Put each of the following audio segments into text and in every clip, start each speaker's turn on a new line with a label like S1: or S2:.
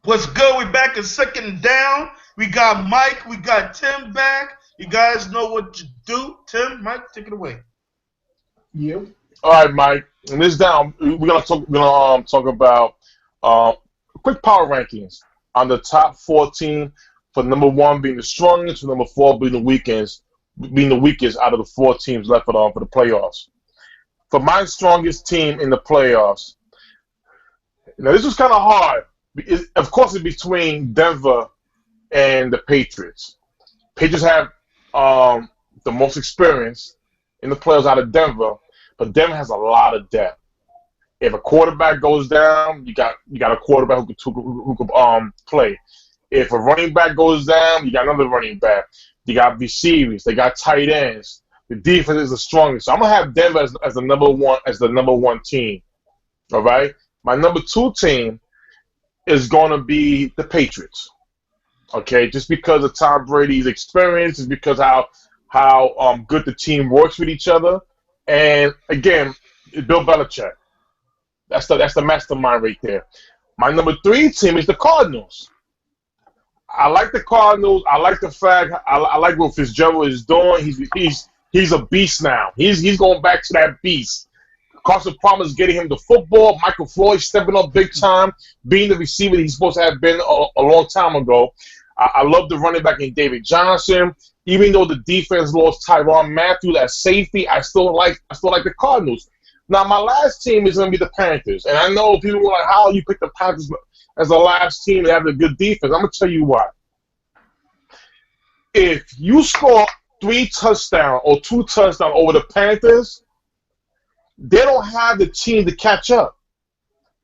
S1: What's good? We back in second down. We got Mike. We got Tim back. You guys know what to do. Tim, Mike, take it away.
S2: You.
S3: All right, Mike. And this down, we're gonna talk about uh, quick power rankings on the top 14 for number one being the strongest, for number four being the weakest out of the four teams left for the playoffs. For my strongest team in the playoffs, now this was kind of hard. Of course, it's between Denver and the Patriots. Patriots have the most experience in the playoffs out of Denver, but Denver has a lot of depth. If a quarterback goes down, you got a quarterback who could play. If a running back goes down, you got another running back. You got receivers, they got tight ends. The defense is the strongest. So I'm gonna have Denver as the number one team. All right. My number two team is gonna be the Patriots. Okay, just because of Tom Brady's experience, is because how good the team works with each other, and again, Bill Belichick. That's the mastermind right there. My number three team is the Cardinals. I like the Cardinals. I like the fact. I like what Fitzgerald is doing. He's a beast now. He's going back to that beast. Carson Palmer's getting him the football. Michael Floyd stepping up big time, being the receiver that he's supposed to have been a long time ago. I love the running back in David Johnson. Even though the defense lost Tyrann Mathieu at safety, I still like the Cardinals. Now my last team is going to be the Panthers, and I know people were like, "How you pick the Panthers as the last team to have a good defense?" I'm going to tell you why. If you score 3 touchdowns or 2 touchdowns over the Panthers, they don't have the team to catch up.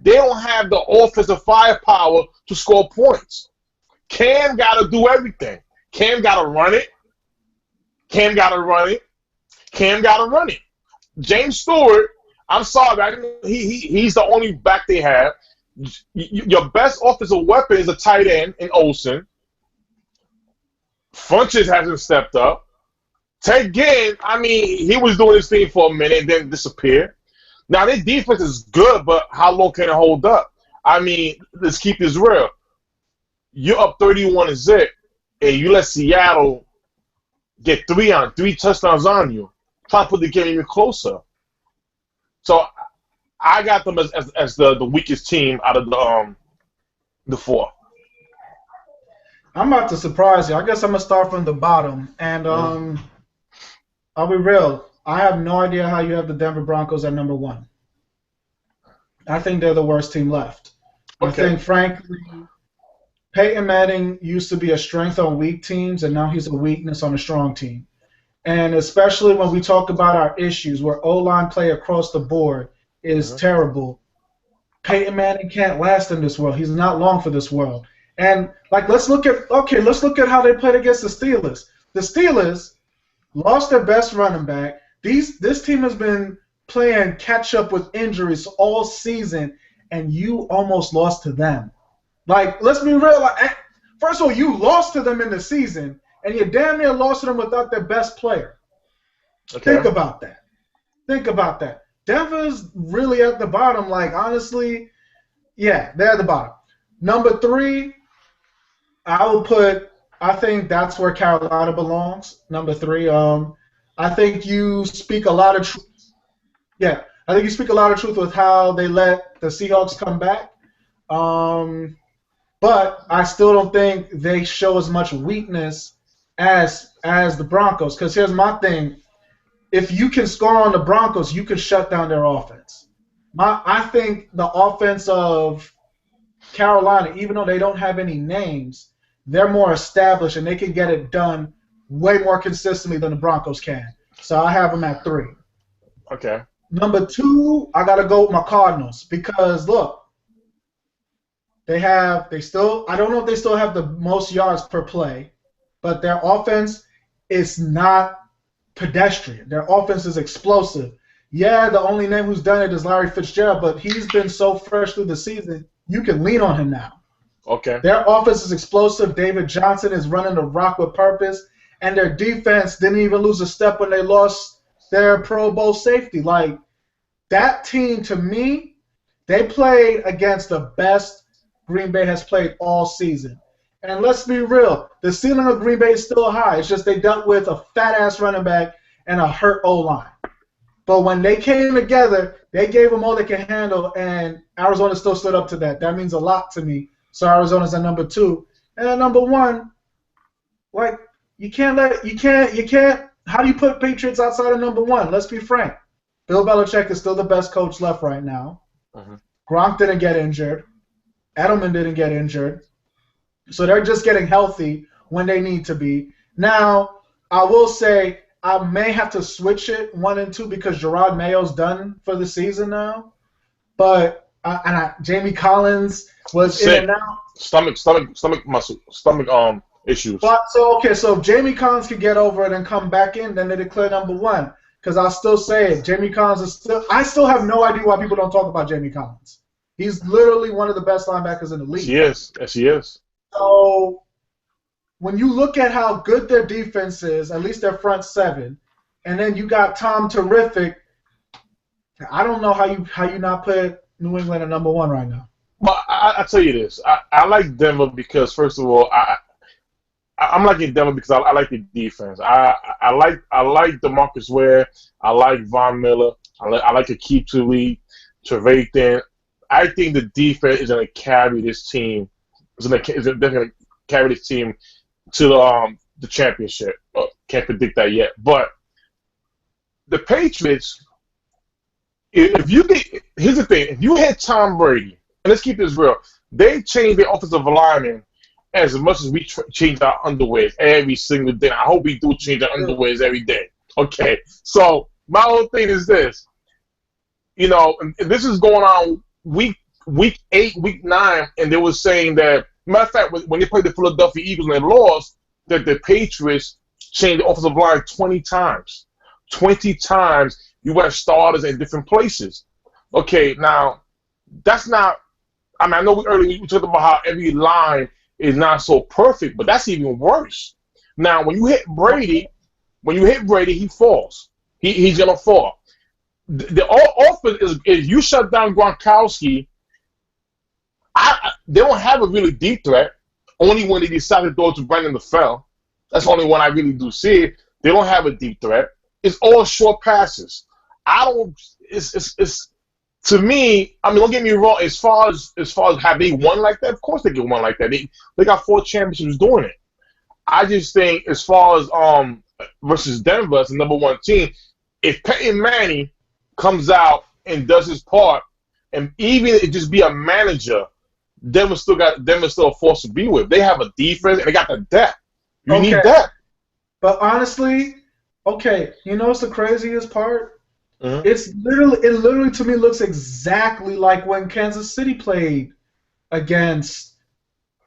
S3: They don't have the offensive firepower to score points. Cam got to do everything. Cam got to run it. Cam got to run it. Cam got to run it. James Stewart, I'm sorry, he's the only back they have. Your best offensive weapon is a tight end in Olsen. Funches hasn't stepped up. Ted Ginn, he was doing his thing for a minute and then disappeared. Now, their defense is good, but how long can it hold up? Let's keep this real. You're up 31-0, and you let Seattle get 3 touchdowns on you. Try to put the game even closer. So I got them as the weakest team out of the 4.
S2: I'm about to surprise you. I guess I'm gonna start from the bottom, and I'll be real. I have no idea how you have the Denver Broncos at number 1. I think they're the worst team left. Okay. I think, frankly, Peyton Manning used to be a strength on weak teams, and now he's a weakness on a strong team. And especially when we talk about our issues, where O-line play across the board is terrible, Peyton Manning can't last in this world. He's not long for this world. And let's look at how they played against the Steelers. The Steelers lost their best running back. This team has been playing catch up with injuries all season, and you almost lost to them. Let's be real. First of all, you lost to them in the season, and you damn near lost to them without their best player. Okay. Think about that. Denver's really at the bottom. Honestly, yeah, they're at the bottom. Number 3, I think that's where Carolina belongs. Number 3. I think you speak a lot of truth. Yeah, I think you speak a lot of truth with how they let the Seahawks come back. But I still don't think they show as much weakness as the Broncos. Because here's my thing. If you can score on the Broncos, you can shut down their offense. I think the offense of Carolina, even though they don't have any names, they're more established and they can get it done way more consistently than the Broncos can. So I have them at 3.
S3: Okay.
S2: Number 2, I got to go with my Cardinals because, look, I don't know if they still have the most yards per play, but their offense is not pedestrian. Their offense is explosive. Yeah, the only name who's done it is Larry Fitzgerald, but he's been so fresh through the season, you can lean on him now.
S3: Okay.
S2: Their offense is explosive. David Johnson is running the rock with purpose, and their defense didn't even lose a step when they lost their Pro Bowl safety. That team, to me, they played against the best Green Bay has played all season. And let's be real, the ceiling of Green Bay is still high. It's just they dealt with a fat-ass running back and a hurt O-line. But when they came together, they gave them all they can handle, and Arizona still stood up to that. That means a lot to me. So Arizona's at number 2. And at number 1, like, you can't. How do you put Patriots outside of number 1? Let's be frank. Bill Belichick is still the best coach left right now. Gronk didn't get injured. Edelman didn't get injured. So they're just getting healthy when they need to be. Now, I will say I may have to switch it 1 and 2 because Gerard Mayo's done for the season now. But Jamie Collins was
S3: Sick.
S2: in and out.
S3: Stomach muscle, issues.
S2: But so if Jamie Collins could get over it and come back in, then they declare number 1. Because I'll still say it. Jamie Collins is still. I still have no idea why people don't talk about Jamie Collins. He's literally one of the best linebackers in the league.
S3: Yes, he is.
S2: So when you look at how good their defense is, at least their front 7, and then you got Tom Terrific, I don't know how you not put New England at number 1 right now.
S3: But I tell you this, I like Denver because first of all, I'm liking Denver because I like the defense. I like DeMarcus Ware. I like Von Miller. I like Akeem Trevathan. I think the defense is going to carry this team. Is going to carry this team to the championship. Can't predict that yet. But the Patriots, here's the thing. If you hit Tom Brady, and let's keep this real, they changed their offensive lineman as much as we change our underwears every single day. I hope we do change our underwears every day. Okay. So my whole thing is this. And this is going on week 8, week 9, and they were saying that, matter of fact, when they played the Philadelphia Eagles and they lost, that the Patriots changed the offensive line 20 times. 20 times you have starters in different places. Okay, now, that's not, I know earlier we talked about how every line is not so perfect, but that's even worse. Now, when you hit Brady, he falls. He's going to fall. The offense is you shut down Gronkowski. They don't have a really deep threat. Only when they decide to throw it to Brandon LaFell. That's the only one I really do see. They don't have a deep threat. It's all short passes. It's to me. Don't get me wrong. As far as have they won like that? Of course they get won like that. They got 4 championships doing it. I just think as far as versus Denver as the number 1 team, if Peyton Manning comes out and does his part, and even if it just be a manager, Denver's still a force to be with. They have a defense and they got the depth. You need depth.
S2: But honestly, what's the craziest part?
S3: Mm-hmm.
S2: It literally to me looks exactly like when Kansas City played against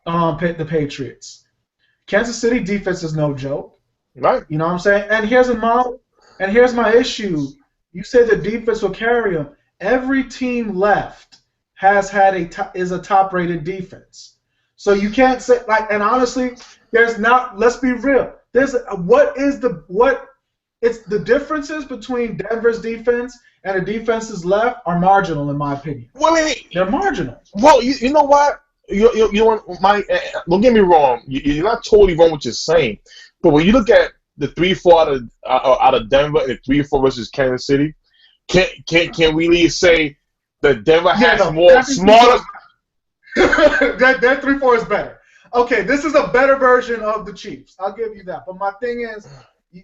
S2: the Patriots. Kansas City defense is no joke.
S3: Right.
S2: You know what I'm saying? And here's my issue. You say the defense will carry them. Every team left has had is a top-rated defense. So you can't say and honestly, there's not. Let's be real. It's the differences between Denver's defense and the defenses left are marginal in my opinion.
S3: Well,
S2: they're marginal.
S3: Well, you know what? You know what? Don't get me wrong. You're not totally wrong what you're saying, but when you look at the 3-4 out of Denver and the 3-4 versus Kansas City, can we really say that Denver has more smaller?
S2: That 3-4 is better. Okay, this is a better version of the Chiefs. I'll give you that. But my thing is,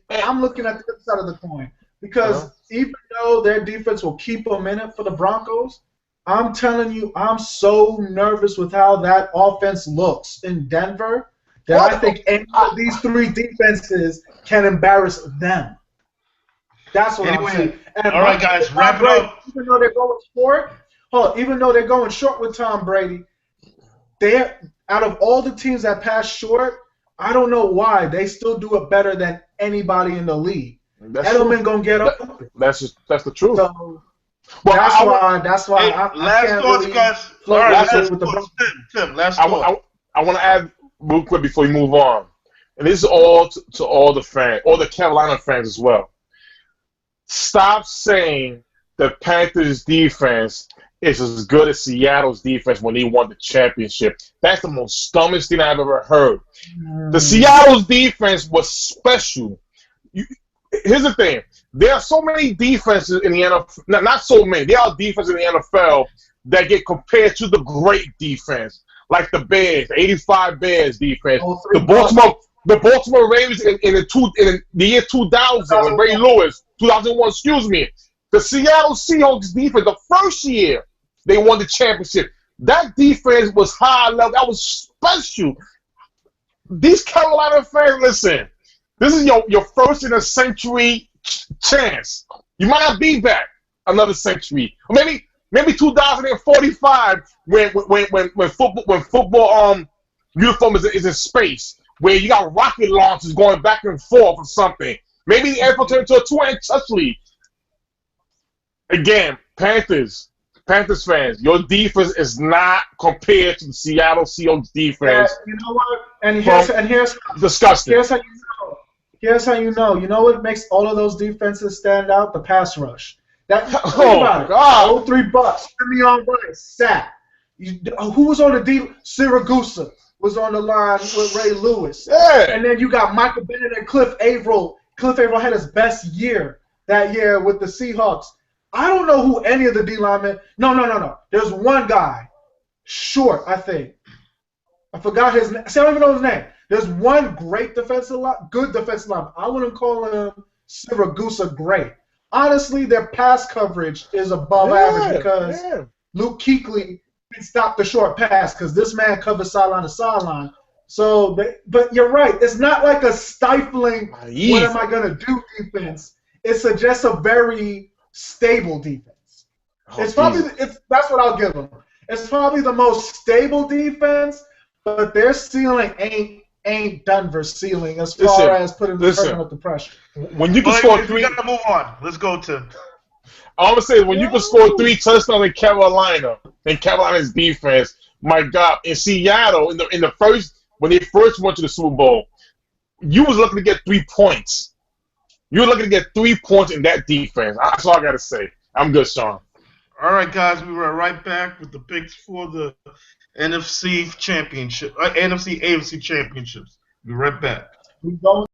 S2: I'm looking at the other side of the coin because even though their defense will keep them in it for the Broncos, I'm telling you, I'm so nervous with how that offense looks in Denver that I think any of these 3 defenses can embarrass them. That's what I'm saying.
S1: All right, guys, wrap it up.
S2: Even though they're going short with Tom Brady, out of all the teams that pass short, I don't know why they still do it better than anybody in the league. Edelman gonna get up.
S3: That's the truth.
S2: So that's why.
S1: Last thoughts, guys. All right, Tim. Last thoughts.
S3: I want to add real quick before we move on, and this is all to all the fans, all the Carolina fans as well. Stop saying the Panthers defense is as good as Seattle's defense when they won the championship. That's the most dumbest thing I've ever heard. The Seattle's defense was special. Here's the thing. There are so many defenses in the NFL. Not so many. There are defenses in the NFL that get compared to the great defense, like the Bears, 85 Bears defense, the Baltimore Ravens in the year 2000 with Ray Lewis, 2001. Excuse me. The Seattle Seahawks defense, the first year they won the championship, that defense was high level. That was special. These Carolina fans, listen. This is your first in a century chance. You might not be back another century, or maybe 2045 when football uniform is in space, where you got rocket launches going back and forth or something. Maybe the NFL turns into a 2-inch touch league. Again, Panthers fans, your defense is not compared to the Seattle Seahawks defense.
S2: Yeah, you know what? And here's
S3: disgusting.
S2: Here's how you know. Here's how you know. You know what makes all of those defenses stand out? The pass rush.
S3: God.
S2: $3 Simeon Rice, sack. Who was on the deep? Siragusa was on the line with Ray Lewis.
S3: Yeah.
S2: And then you got Michael Bennett and Cliff Averill. Cliff Averill had his best year that year with the Seahawks. I don't know who any of the D linemen. No. There's one guy, short, I think. I forgot his name. See, I don't even know his name. There's one great defensive line, good defensive line. I wouldn't call him Siragusa great. Honestly, their pass coverage is above average because Luke Kuechly can stop the short pass because this man covers sideline to sideline. So, but you're right. It's not like a stifling, what am I going to do defense. It's just a very stable defense. That's what I'll give them. It's probably the most stable defense, but their ceiling ain't Denver's ceiling as far as putting the person under pressure.
S3: When you can score three,
S1: we gotta move on. Let's go to.
S3: I'm gonna say when you can score 3 touchdowns in Carolina's defense, my God, in Seattle in the first when they first went to the Super Bowl, you was looking to get 3 points. You were looking to get 3 points in that defense. That's all I gotta say. I'm good, Sean.
S1: All right, guys, we were right back with the picks for the NFC Championship, NFC AFC Championships. We'll be right back.
S2: We don't